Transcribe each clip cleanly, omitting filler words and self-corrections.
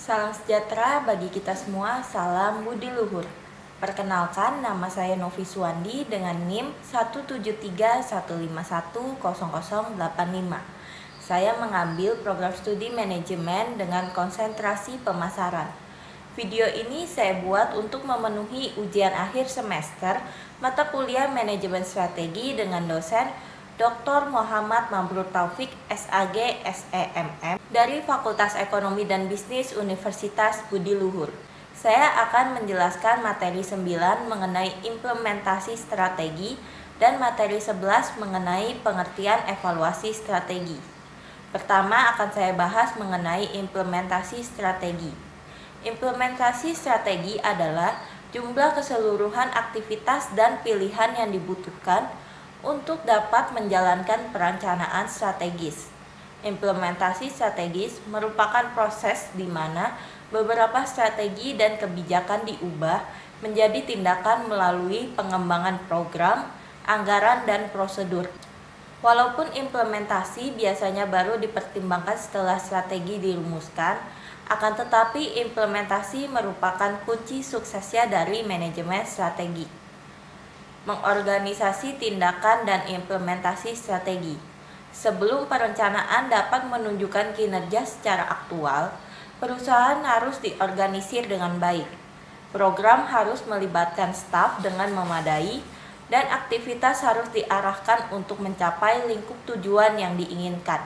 Salam sejahtera bagi kita semua, salam budi luhur. Perkenalkan, nama saya Novi Suwandi dengan NIM 17315100085. Saya mengambil program studi manajemen dengan konsentrasi pemasaran. Video ini saya buat untuk memenuhi ujian akhir semester mata kuliah manajemen strategi dengan dosen Dr. Muhammad Mabrur Taufik, SAG, SEMM dari Fakultas Ekonomi dan Bisnis Universitas Budi Luhur. Saya akan menjelaskan materi 9 mengenai implementasi strategi dan materi 11 mengenai pengertian evaluasi strategi. Pertama akan saya bahas mengenai implementasi strategi. Implementasi strategi adalah jumlah keseluruhan aktivitas dan pilihan yang dibutuhkan untuk dapat menjalankan perencanaan strategis. Implementasi strategis merupakan proses di mana beberapa strategi dan kebijakan diubah menjadi tindakan melalui pengembangan program, anggaran, dan prosedur. Walaupun implementasi biasanya baru dipertimbangkan setelah strategi dirumuskan, akan tetapi implementasi merupakan kunci suksesnya dari manajemen strategi. Mengorganisasi tindakan dan implementasi strategi. Sebelum perencanaan dapat menunjukkan kinerja secara aktual, perusahaan harus diorganisir dengan baik. Program harus melibatkan staf dengan memadai, dan aktivitas harus diarahkan untuk mencapai lingkup tujuan yang diinginkan.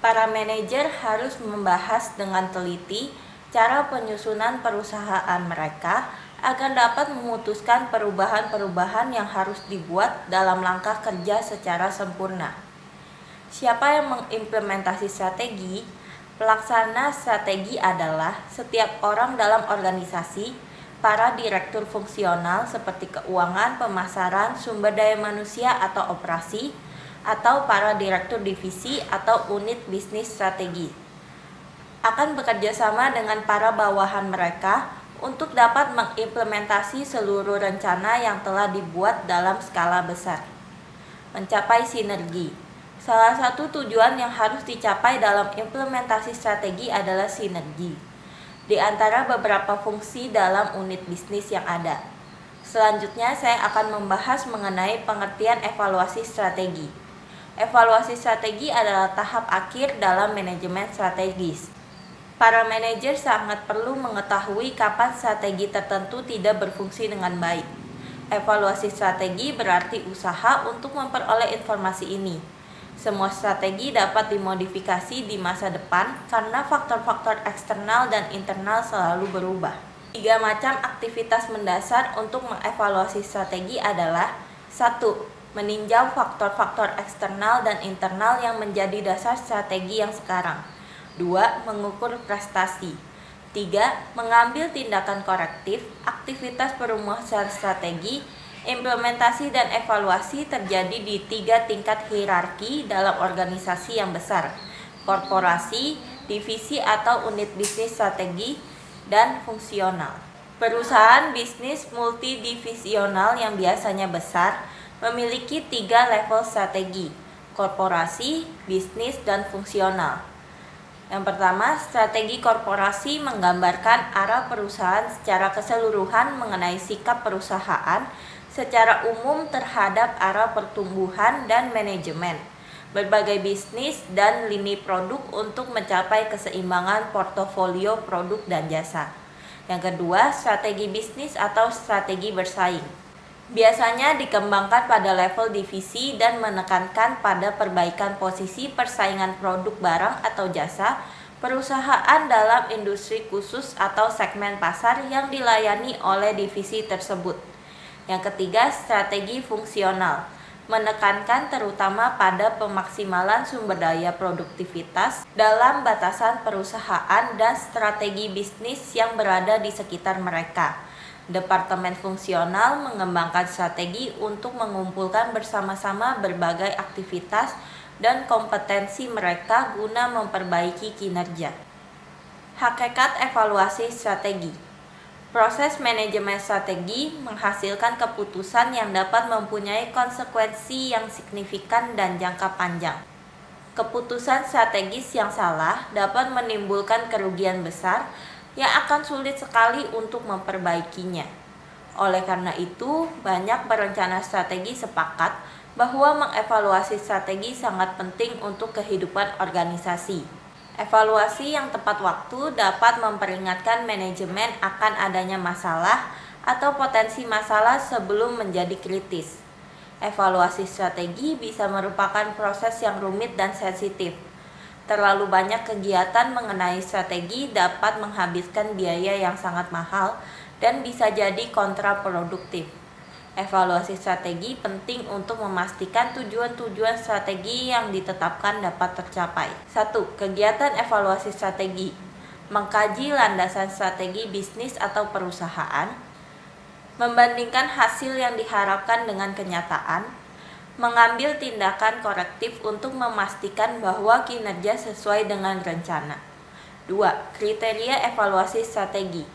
Para manajer harus membahas dengan teliti cara penyusunan perusahaan mereka agar dapat memutuskan perubahan-perubahan yang harus dibuat dalam langkah kerja secara sempurna. Siapa yang mengimplementasi strategi? Pelaksana strategi adalah setiap orang dalam organisasi, para direktur fungsional seperti keuangan, pemasaran, sumber daya manusia atau operasi, atau para direktur divisi atau unit bisnis strategi. Akan bekerja sama dengan para bawahan mereka untuk dapat mengimplementasi seluruh rencana yang telah dibuat dalam skala besar. Mencapai sinergi. Salah satu tujuan yang harus dicapai dalam implementasi strategi adalah sinergi di antara beberapa fungsi dalam unit bisnis yang ada. Selanjutnya saya akan membahas mengenai pengertian evaluasi strategi. Evaluasi strategi adalah tahap akhir dalam manajemen strategis. Para manajer sangat perlu mengetahui kapan strategi tertentu tidak berfungsi dengan baik. Evaluasi strategi berarti usaha untuk memperoleh informasi ini. Semua strategi dapat dimodifikasi di masa depan karena faktor-faktor eksternal dan internal selalu berubah. 3 macam aktivitas mendasar untuk mengevaluasi strategi adalah 1. Meninjau faktor-faktor eksternal dan internal yang menjadi dasar strategi yang sekarang. 2. Mengukur prestasi. 3. Mengambil tindakan korektif. Aktivitas perumusan strategi, implementasi dan evaluasi terjadi di 3 tingkat hierarki dalam organisasi yang besar: korporasi, divisi atau unit bisnis strategi, dan fungsional. Perusahaan bisnis multidivisional yang biasanya besar memiliki 3 level strategi: korporasi, bisnis, dan fungsional. Yang pertama, strategi korporasi menggambarkan arah perusahaan secara keseluruhan mengenai sikap perusahaan secara umum terhadap arah pertumbuhan dan manajemen, berbagai bisnis dan lini produk untuk mencapai keseimbangan portofolio produk dan jasa. Yang kedua, strategi bisnis atau strategi bersaing. Biasanya dikembangkan pada level divisi dan menekankan pada perbaikan posisi persaingan produk barang atau jasa perusahaan dalam industri khusus atau segmen pasar yang dilayani oleh divisi tersebut. Yang ketiga, strategi fungsional, menekankan terutama pada pemaksimalan sumber daya produktivitas dalam batasan perusahaan dan strategi bisnis yang berada di sekitar mereka. Departemen fungsional mengembangkan strategi untuk mengumpulkan bersama-sama berbagai aktivitas dan kompetensi mereka guna memperbaiki kinerja. Hakikat evaluasi strategi. Proses manajemen strategi menghasilkan keputusan yang dapat mempunyai konsekuensi yang signifikan dan jangka panjang. Keputusan strategis yang salah dapat menimbulkan kerugian besar yang akan sulit sekali untuk memperbaikinya. Oleh karena itu, banyak perencana strategi sepakat bahwa mengevaluasi strategi sangat penting untuk kehidupan organisasi. Evaluasi yang tepat waktu dapat memperingatkan manajemen akan adanya masalah atau potensi masalah sebelum menjadi kritis. Evaluasi strategi bisa merupakan proses yang rumit dan sensitif. Terlalu banyak kegiatan mengenai strategi dapat menghabiskan biaya yang sangat mahal dan bisa jadi kontraproduktif. Evaluasi strategi penting untuk memastikan tujuan-tujuan strategi yang ditetapkan dapat tercapai. 1. Kegiatan evaluasi strategi. Mengkaji landasan strategi bisnis atau perusahaan, membandingkan hasil yang diharapkan dengan kenyataan, mengambil tindakan korektif untuk memastikan bahwa kinerja sesuai dengan rencana. 2. Kriteria evaluasi strategi.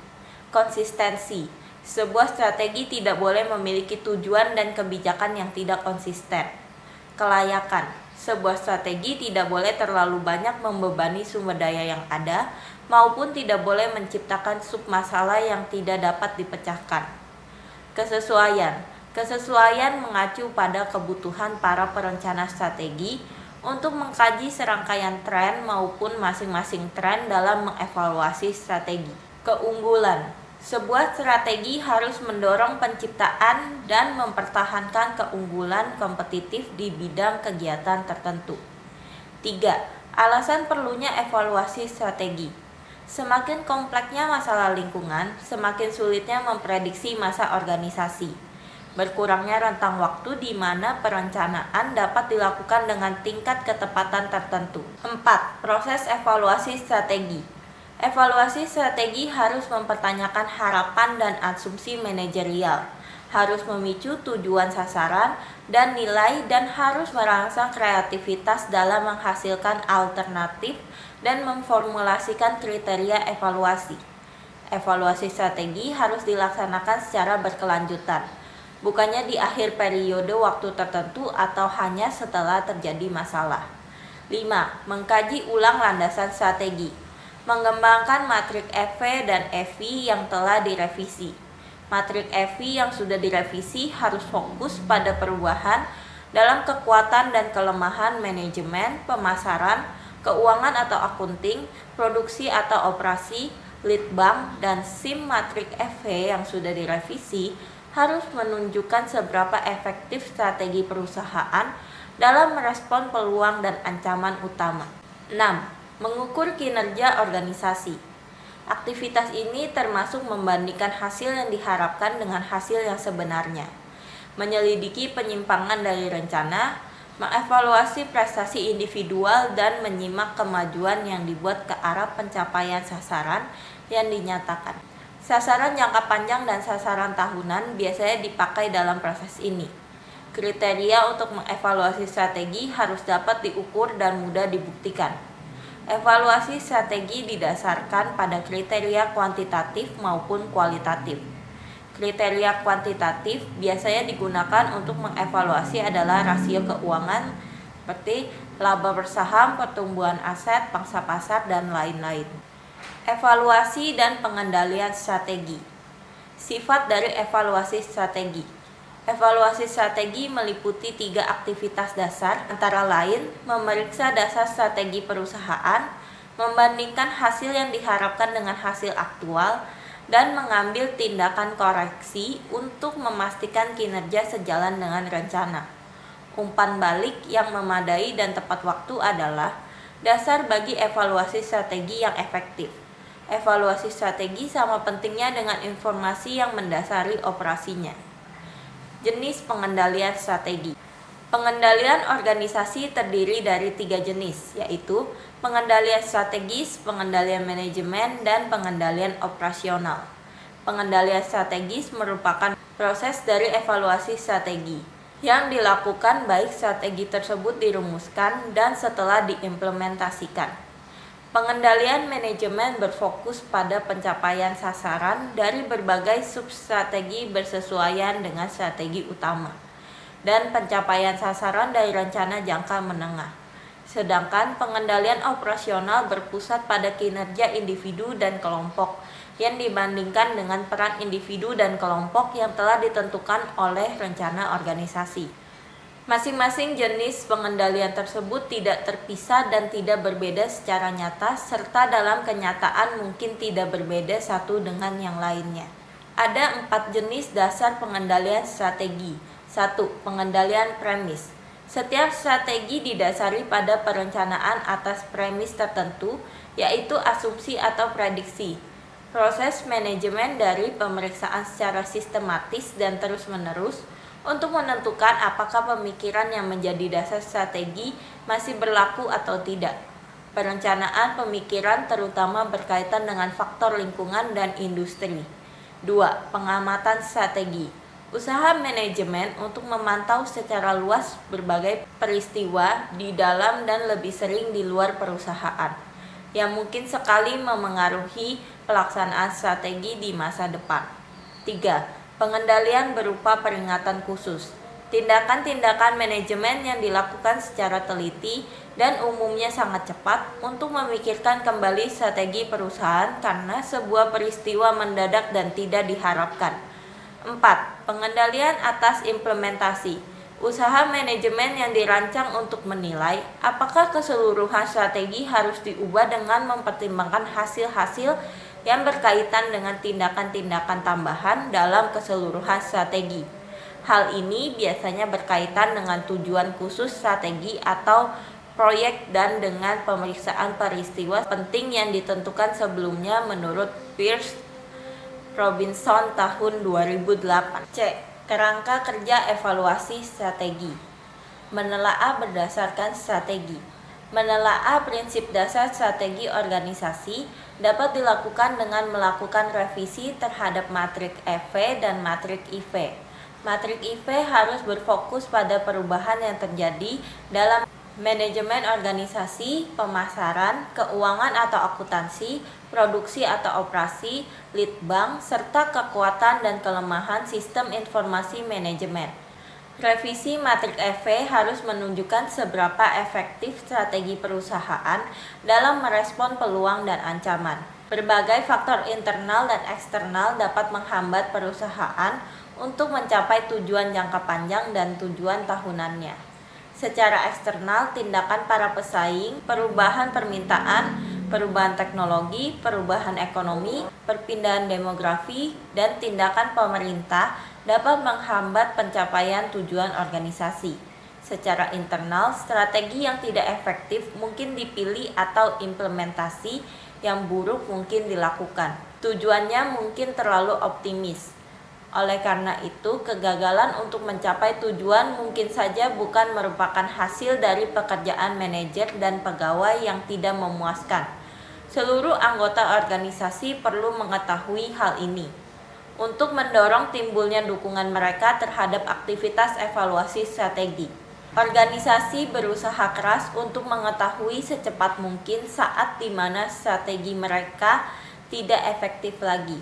Konsistensi. Sebuah strategi tidak boleh memiliki tujuan dan kebijakan yang tidak konsisten. Kelayakan. Sebuah strategi tidak boleh terlalu banyak membebani sumber daya yang ada, maupun tidak boleh menciptakan submasalah yang tidak dapat dipecahkan. Kesesuaian. Kesesuaian mengacu pada kebutuhan para perencana strategi untuk mengkaji serangkaian tren maupun masing-masing tren dalam mengevaluasi strategi. Keunggulan. Sebuah strategi harus mendorong penciptaan dan mempertahankan keunggulan kompetitif di bidang kegiatan tertentu. 3. Alasan perlunya evaluasi strategi. Semakin kompleksnya masalah lingkungan, semakin sulitnya memprediksi masa organisasi. Berkurangnya rentang waktu di mana perencanaan dapat dilakukan dengan tingkat ketepatan tertentu. 4. Proses evaluasi strategi. Evaluasi strategi harus mempertanyakan harapan dan asumsi manajerial, harus memicu tujuan sasaran dan nilai, dan harus merangsang kreativitas dalam menghasilkan alternatif dan memformulasikan kriteria evaluasi. Evaluasi strategi harus dilaksanakan secara berkelanjutan, bukannya di akhir periode waktu tertentu atau hanya setelah terjadi masalah. 5. Mengkaji ulang landasan strategi. Mengembangkan matrik EV dan EV yang telah direvisi. Matrik EV yang sudah direvisi harus fokus pada perubahan dalam kekuatan dan kelemahan manajemen, pemasaran, keuangan atau akunting, produksi atau operasi, lead bank, dan SIM. Matrik EV yang sudah direvisi harus menunjukkan seberapa efektif strategi perusahaan dalam merespon peluang dan ancaman utama. 6. Mengukur kinerja organisasi. Aktivitas ini termasuk membandingkan hasil yang diharapkan dengan hasil yang sebenarnya, menyelidiki penyimpangan dari rencana, mengevaluasi prestasi individual, dan menyimak kemajuan yang dibuat ke arah pencapaian sasaran yang dinyatakan. Sasaran jangka panjang dan sasaran tahunan biasanya dipakai dalam proses ini. Kriteria untuk mengevaluasi strategi harus dapat diukur dan mudah dibuktikan. Evaluasi strategi didasarkan pada kriteria kuantitatif maupun kualitatif. Kriteria kuantitatif biasanya digunakan untuk mengevaluasi adalah rasio keuangan seperti laba per saham, pertumbuhan aset, pangsa pasar, dan lain-lain. Evaluasi dan pengendalian strategi. Sifat dari evaluasi strategi. Evaluasi strategi meliputi 3 aktivitas dasar, antara lain memeriksa dasar strategi perusahaan, membandingkan hasil yang diharapkan dengan hasil aktual, dan mengambil tindakan koreksi untuk memastikan kinerja sejalan dengan rencana. Umpan balik yang memadai dan tepat waktu adalah dasar bagi evaluasi strategi yang efektif. Evaluasi strategi sama pentingnya dengan informasi yang mendasari operasinya. Jenis pengendalian strategi. Pengendalian organisasi terdiri dari 3 jenis, yaitu pengendalian strategis, pengendalian manajemen, dan pengendalian operasional. Pengendalian strategis merupakan proses dari evaluasi strategi yang dilakukan baik strategi tersebut dirumuskan dan setelah diimplementasikan. Pengendalian manajemen berfokus pada pencapaian sasaran dari berbagai substrategi bersesuaian dengan strategi utama, dan pencapaian sasaran dari rencana jangka menengah. Sedangkan pengendalian operasional berpusat pada kinerja individu dan kelompok yang dibandingkan dengan peran individu dan kelompok yang telah ditentukan oleh rencana organisasi. Masing-masing jenis pengendalian tersebut tidak terpisah dan tidak berbeda secara nyata, serta dalam kenyataan mungkin tidak berbeda satu dengan yang lainnya. Ada 4 jenis dasar pengendalian strategi. 1. Pengendalian premis. Setiap strategi didasari pada perencanaan atas premis tertentu, yaitu asumsi atau prediksi. Proses manajemen dari pemeriksaan secara sistematis dan terus-menerus untuk menentukan apakah pemikiran yang menjadi dasar strategi masih berlaku atau tidak. Perencanaan pemikiran terutama berkaitan dengan faktor lingkungan dan industri. 2. Pengamatan strategi. Usaha manajemen untuk memantau secara luas berbagai peristiwa di dalam dan lebih sering di luar perusahaan, yang mungkin sekali memengaruhi pelaksanaan strategi di masa depan. 3. Pengendalian berupa peringatan khusus. Tindakan-tindakan manajemen yang dilakukan secara teliti dan umumnya sangat cepat untuk memikirkan kembali strategi perusahaan karena sebuah peristiwa mendadak dan tidak diharapkan. 4. Pengendalian atas implementasi. Usaha manajemen yang dirancang untuk menilai apakah keseluruhan strategi harus diubah dengan mempertimbangkan hasil-hasil yang berkaitan dengan tindakan-tindakan tambahan dalam keseluruhan strategi. Hal ini biasanya berkaitan dengan tujuan khusus strategi atau proyek dan dengan pemeriksaan peristiwa penting yang ditentukan sebelumnya menurut Pierce Robinson tahun 2008. C. Kerangka kerja evaluasi strategi. Menelaah berdasarkan strategi. Menelaah prinsip dasar strategi organisasi dapat dilakukan dengan melakukan revisi terhadap matrik EV dan matrik IV. Matrik IV harus berfokus pada perubahan yang terjadi dalam manajemen organisasi, pemasaran, keuangan atau akuntansi, produksi atau operasi, litbang, serta kekuatan dan kelemahan sistem informasi manajemen. Revisi matrik EV harus menunjukkan seberapa efektif strategi perusahaan dalam merespon peluang dan ancaman. Berbagai faktor internal dan eksternal dapat menghambat perusahaan untuk mencapai tujuan jangka panjang dan tujuan tahunannya. Secara eksternal, tindakan para pesaing, perubahan permintaan, perubahan teknologi, perubahan ekonomi, perpindahan demografi, dan tindakan pemerintah dapat menghambat pencapaian tujuan organisasi. Secara internal, strategi yang tidak efektif mungkin dipilih atau implementasi yang buruk mungkin dilakukan. Tujuannya mungkin terlalu optimis. Oleh karena itu, kegagalan untuk mencapai tujuan mungkin saja bukan merupakan hasil dari pekerjaan manajer dan pegawai yang tidak memuaskan. Seluruh anggota organisasi perlu mengetahui hal ini untuk mendorong timbulnya dukungan mereka terhadap aktivitas evaluasi strategi. Organisasi berusaha keras untuk mengetahui secepat mungkin saat di mana strategi mereka tidak efektif lagi.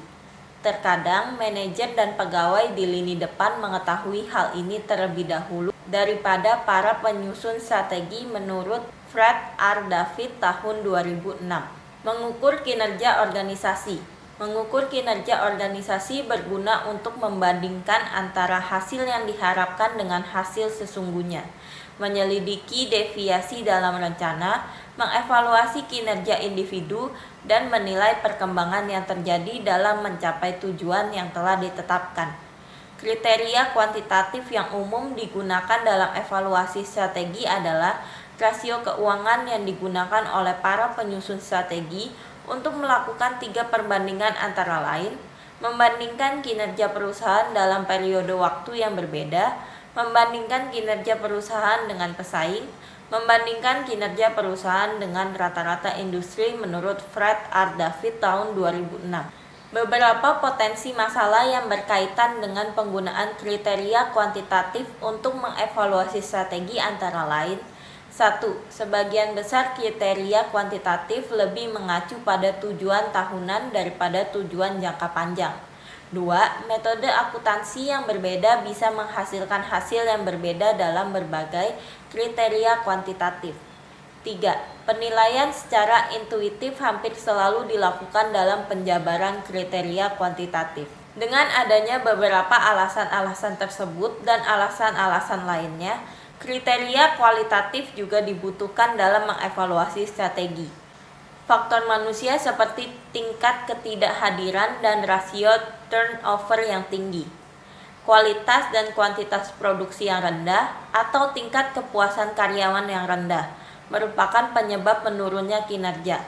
Terkadang manajer dan pegawai di lini depan mengetahui hal ini terlebih dahulu daripada para penyusun strategi menurut Fred R. David tahun 2006. Mengukur kinerja organisasi. Mengukur kinerja organisasi berguna untuk membandingkan antara hasil yang diharapkan dengan hasil sesungguhnya, menyelidiki deviasi dalam rencana, mengevaluasi kinerja individu, dan menilai perkembangan yang terjadi dalam mencapai tujuan yang telah ditetapkan. Kriteria kuantitatif yang umum digunakan dalam evaluasi strategi adalah rasio keuangan yang digunakan oleh para penyusun strategi untuk melakukan 3 perbandingan antara lain, membandingkan kinerja perusahaan dalam periode waktu yang berbeda, membandingkan kinerja perusahaan dengan pesaing, membandingkan kinerja perusahaan dengan rata-rata industri menurut Fred R. David tahun 2006. Beberapa potensi masalah yang berkaitan dengan penggunaan kriteria kuantitatif untuk mengevaluasi strategi antara lain: 1. Sebagian besar kriteria kuantitatif lebih mengacu pada tujuan tahunan daripada tujuan jangka panjang. 2. Metode akuntansi yang berbeda bisa menghasilkan hasil yang berbeda dalam berbagai kriteria kuantitatif. 3. Penilaian secara intuitif hampir selalu dilakukan dalam penjabaran kriteria kuantitatif. Dengan adanya beberapa alasan-alasan tersebut dan alasan-alasan lainnya, kriteria kualitatif juga dibutuhkan dalam mengevaluasi strategi. Faktor manusia seperti tingkat ketidakhadiran dan rasio turnover yang tinggi, kualitas dan kuantitas produksi yang rendah, atau tingkat kepuasan karyawan yang rendah merupakan penyebab menurunnya kinerja.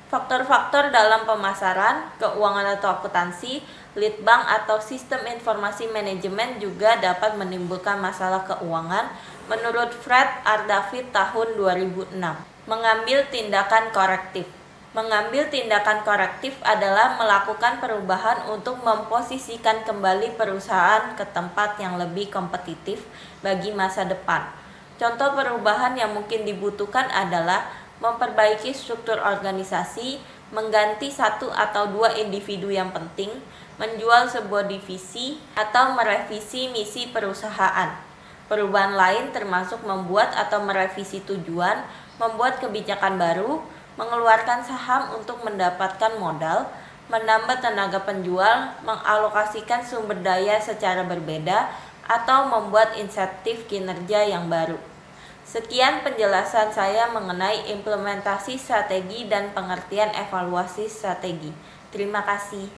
Faktor-faktor dalam pemasaran, keuangan atau akuntansi, litbang atau sistem informasi manajemen juga dapat menimbulkan masalah keuangan menurut Fred R. David tahun 2006. Mengambil tindakan korektif. Mengambil tindakan korektif adalah melakukan perubahan untuk memposisikan kembali perusahaan ke tempat yang lebih kompetitif bagi masa depan. Contoh perubahan yang mungkin dibutuhkan adalah memperbaiki struktur organisasi, mengganti satu atau dua individu yang penting, menjual sebuah divisi, atau merevisi misi perusahaan. Perubahan lain termasuk membuat atau merevisi tujuan, membuat kebijakan baru, mengeluarkan saham untuk mendapatkan modal, menambah tenaga penjual, mengalokasikan sumber daya secara berbeda, atau membuat insentif kinerja yang baru. Sekian penjelasan saya mengenai implementasi strategi dan pengertian evaluasi strategi. Terima kasih.